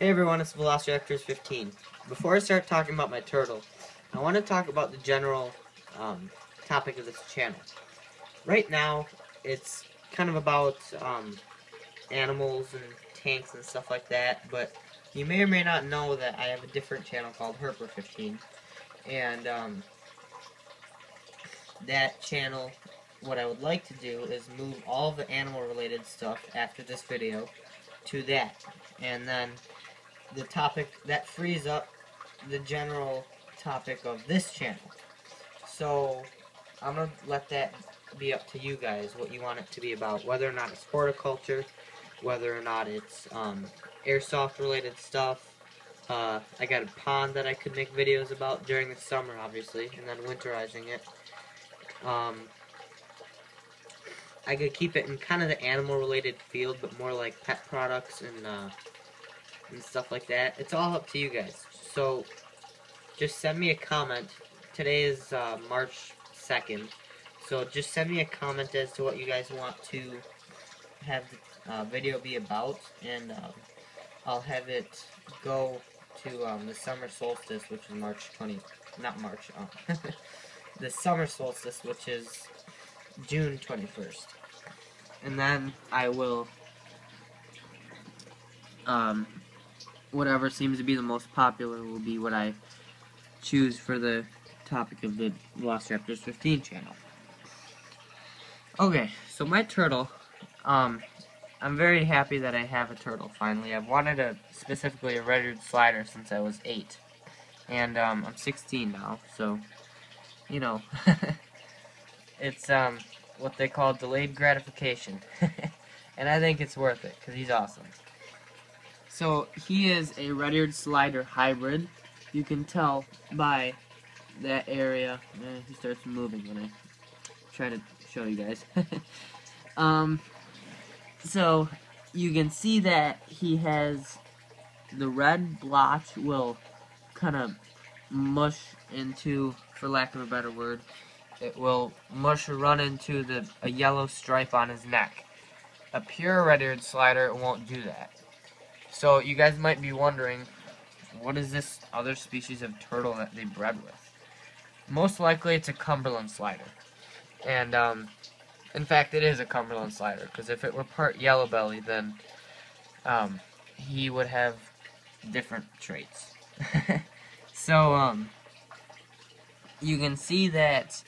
Hey everyone, it's Velociraptors15. Before I start talking about my turtle, I want to talk about the general topic of this channel. Right now, it's kind of about animals and tanks and stuff like that, but you may or may not know that I have a different channel called Herper15, and that channel, what I would like to do is move all the animal-related stuff after this video to that, and then the topic that frees up the general topic of this channel. So I'm gonna let that be up to you guys what you want it to be about, whether or not it's horticulture, whether or not it's airsoft related stuff. I got a pond that I could make videos about during the summer, obviously, and then winterizing it. I could keep it in kind of the animal related field, but more like pet products and stuff like that. It's all up to you guys. So just send me a comment. Today is March 2nd. So just send me a comment as to what you guys want to have the video be about, and I'll have it go to the summer solstice, which is March 20, not March, the summer solstice, which is June 21st. And then I will, whatever seems to be the most popular will be what I choose for the topic of the Velociraptors15 channel. Okay, so my turtle, I'm very happy that I have a turtle finally. I've wanted specifically a red-eared slider since I was 8. And I'm 16 now, so, you know, it's what they call delayed gratification. And I think it's worth it, because he's awesome. So, he is a red-eared slider hybrid. You can tell by that area. He starts moving when I try to show you guys. So, you can see that he has the red blotch will kind of mush into, for lack of a better word, it will mush or run into a yellow stripe on his neck. A pure red-eared slider won't do that. So you guys might be wondering, what is this other species of turtle that they bred with? Most likely it's a Cumberland slider. And in fact it is a Cumberland slider, because if it were part yellow belly, then he would have different traits. So you can see that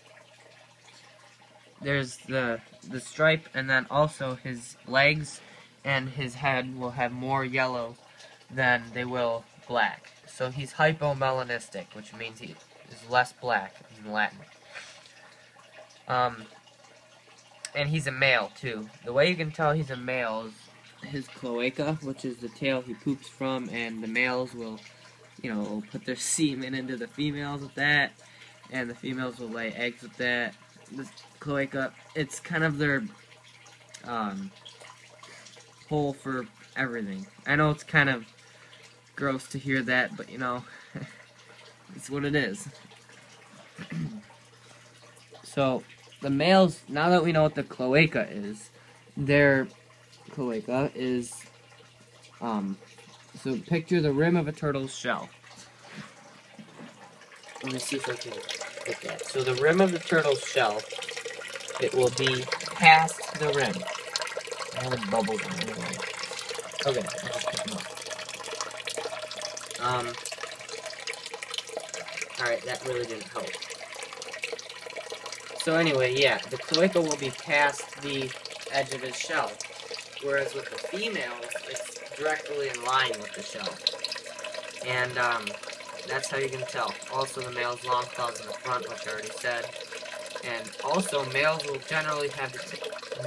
there's the stripe, and then also his legs and his head will have more yellow than they will black. So he's hypomelanistic, which means he is less black in Latin. And he's a male too. The way you can tell he's a male is his cloaca, which is the tail he poops from, and the males will, you know, put their semen into the females with that, and the females will lay eggs with that. This cloaca, it's kind of their hole for everything. I know it's kind of gross to hear that, but you know, it's what it is. So, the males, now that we know what the cloaca is, their cloaca is, so picture the rim of a turtle's shell. Let me see if I can get that. So the rim of the turtle's shell, it will be past the rim. I have bubbles on it anyway. Okay, I'll just pick them up. Alright, that really didn't help. So anyway, yeah, the cloaca will be past the edge of his shell, whereas with the females, it's directly in line with the shell. And that's how you can tell. Also, the male's long claws in the front, which I already said. And also, males will generally have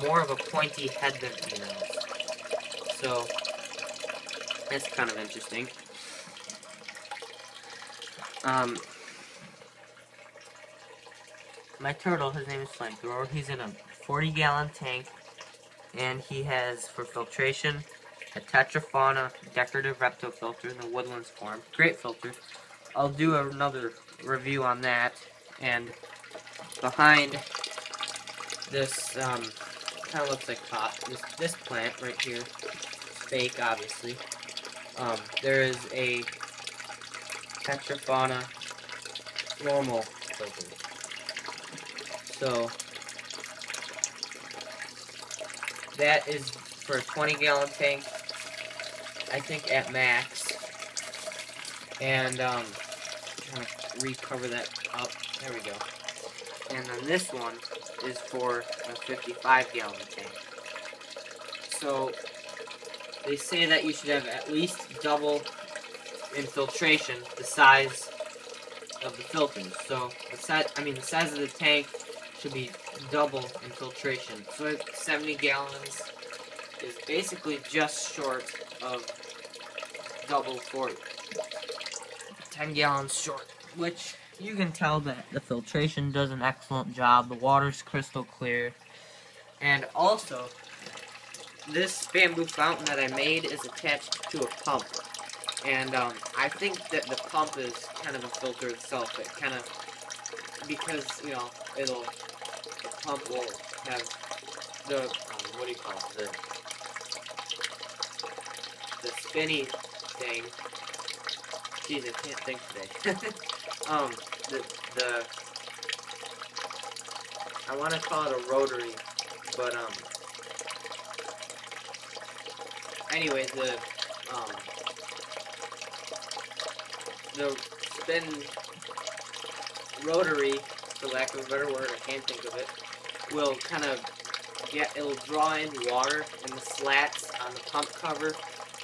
more of a pointy head than females. So, that's kind of interesting. My turtle, his name is Flamethrower. He's in a 40-gallon tank, and he has, for filtration, a Tetrafauna decorative reptofilter in the Woodlands form. Great filter. I'll do another review on that. And behind this, kind of looks like pot. This plant right here, it's fake, obviously. there is a Petrofauna normal filter. So that is for a 20-gallon tank, I think at max. And I'm gonna recover that up. There we go. And then this one is for a 55-gallon tank. So they say that you should have at least double infiltration the size of the filters. So the size of the tank should be double infiltration. So 70 gallons is basically just short of double 40. 10 gallons short, which you can tell that the filtration does an excellent job. The water's crystal clear. And also, this bamboo fountain that I made is attached to a pump. And I think that the pump is kind of a filter itself. It kind of, because, you know, the pump will have the, what do you call it, the spinny thing. Jeez, I can't think today. I want to call it a rotary, but, anyway, the spin rotary, for lack of a better word, I can't think of it, will kind of it'll draw in water, and the slats on the pump cover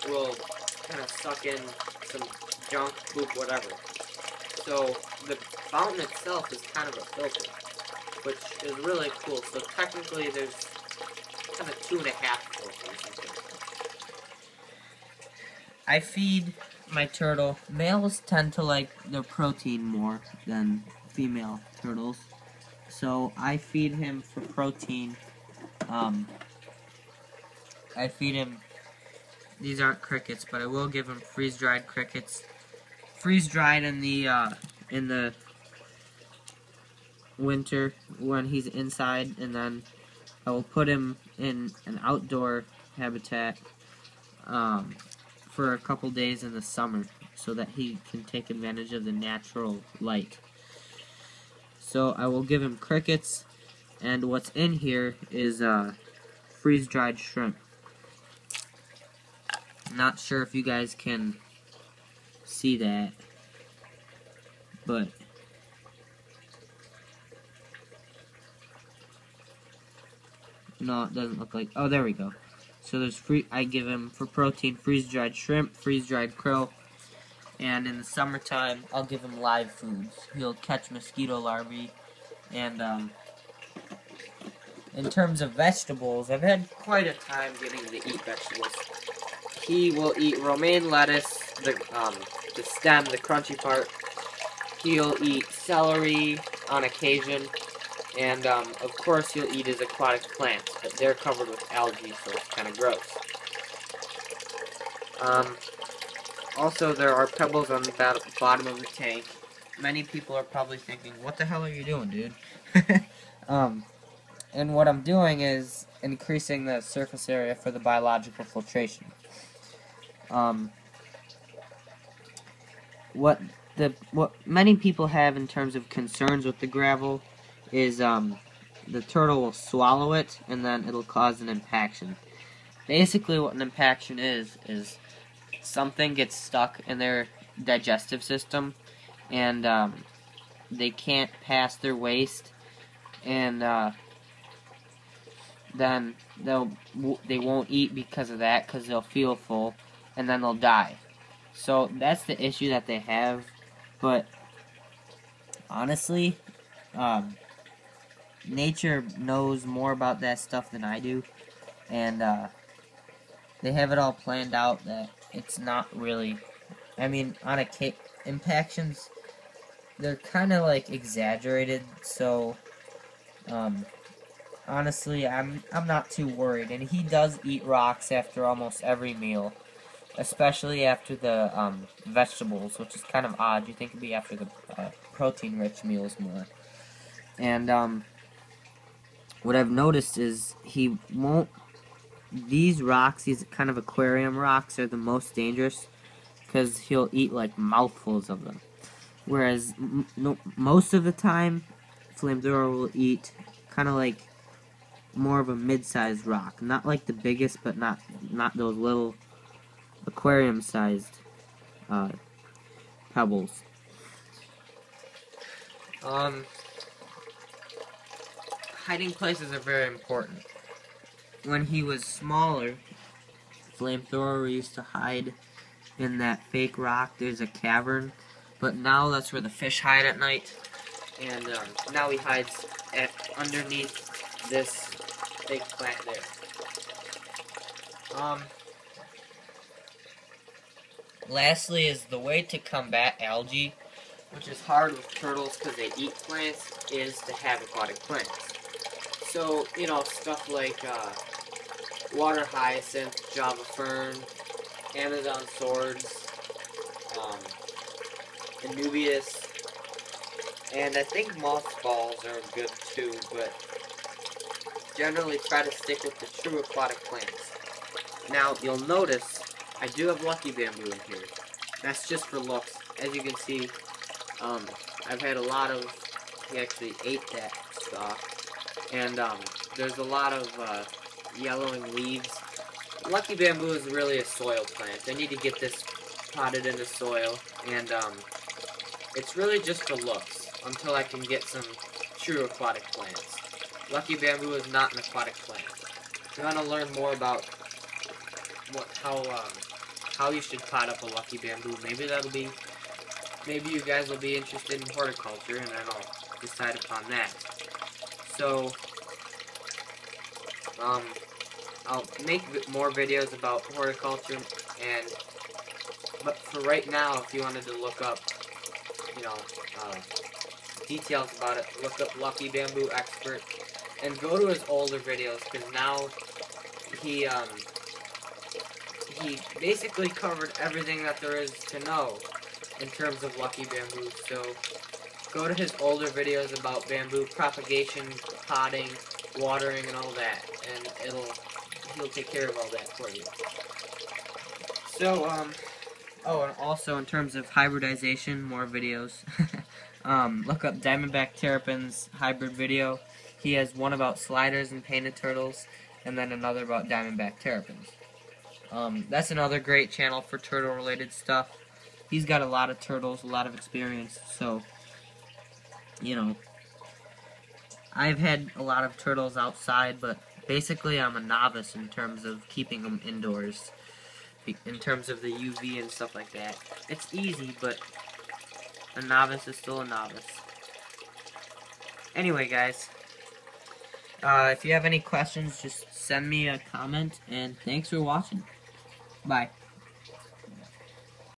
will kind of suck in some junk, poop, whatever. So the fountain itself is kind of a filter, which is really cool. So technically there's kind of 2.5 filters. I feed my turtle. Males tend to like their protein more than female turtles. So I feed him for protein. I feed him, these aren't crickets, but I will give him freeze-dried crickets. Freeze-dried in the winter when he's inside, and then I will put him in an outdoor habitat for a couple days in the summer so that he can take advantage of the natural light. So I will give him crickets, and what's in here is freeze-dried shrimp. I'm not sure if you guys can see that, but no, it doesn't look like. Oh, there we go. So there's I give him for protein freeze-dried shrimp, freeze-dried krill, and in the summertime I'll give him live foods. He'll catch mosquito larvae, and in terms of vegetables, I've had quite a time getting him to eat vegetables. He will eat romaine lettuce, the stem, the crunchy part. He'll eat celery on occasion, and of course he'll eat his aquatic plants, but they're covered with algae, so it's kind of gross. Also, there are pebbles on the bottom of the tank. Many people are probably thinking, what the hell are you doing, dude? And what I'm doing is increasing the surface area for the biological filtration. What many people have in terms of concerns with the gravel is the turtle will swallow it and then it'll cause an impaction. Basically what an impaction is something gets stuck in their digestive system and they can't pass their waste, and then they won't eat because of that, because they'll feel full and then they'll die. So that's the issue that they have. But honestly, nature knows more about that stuff than I do, and they have it all planned out that it's not really. I mean, on impactions, they're kind of like exaggerated. So honestly, I'm not too worried, and he does eat rocks after almost every meal. Especially after the vegetables, which is kind of odd. You think it'd be after the protein-rich meals more. And what I've noticed is these rocks, these kind of aquarium rocks, are the most dangerous because he'll eat like mouthfuls of them. Whereas most of the time, flamethrower will eat kind of like more of a mid-sized rock, not like the biggest, but not those little aquarium-sized pebbles. Hiding places are very important. When he was smaller, flamethrower used to hide in that fake rock. There's a cavern, but now that's where the fish hide at night. And now he hides underneath this fake plant there. Lastly is the way to combat algae, which is hard with turtles because they eat plants, is to have aquatic plants. So, you know, stuff like water hyacinth, Java fern, Amazon swords, Anubias, and I think mothballs are good too, but generally try to stick with the true aquatic plants. Now, you'll notice I do have lucky bamboo in here. That's just for looks. As you can see, I've had a lot of, he actually ate that stalk, and there's a lot of yellowing leaves. Lucky bamboo is really a soil plant. I need to get this potted into soil, and it's really just for looks until I can get some true aquatic plants. Lucky bamboo is not an aquatic plant. If you want to learn more about how you should pot up a lucky bamboo, maybe you guys will be interested in horticulture, and then I'll decide upon that. So, I'll make more videos about horticulture, but for right now, if you wanted to look up, you know, details about it, look up Lucky Bamboo Expert, and go to his older videos, because now he basically covered everything that there is to know in terms of Lucky Bamboo. So go to his older videos about bamboo propagation, potting, watering, and all that, and he'll take care of all that for you. So oh, and also in terms of hybridization, more videos. Look up Diamondback Terrapin's hybrid video. He has one about sliders and painted turtles, and then another about Diamondback Terrapins. That's another great channel for turtle-related stuff. He's got a lot of turtles, a lot of experience, so, you know, I've had a lot of turtles outside, but basically I'm a novice in terms of keeping them indoors, in terms of the UV and stuff like that. It's easy, but a novice is still a novice. Anyway, guys, if you have any questions, just send me a comment, and thanks for watching. Bye.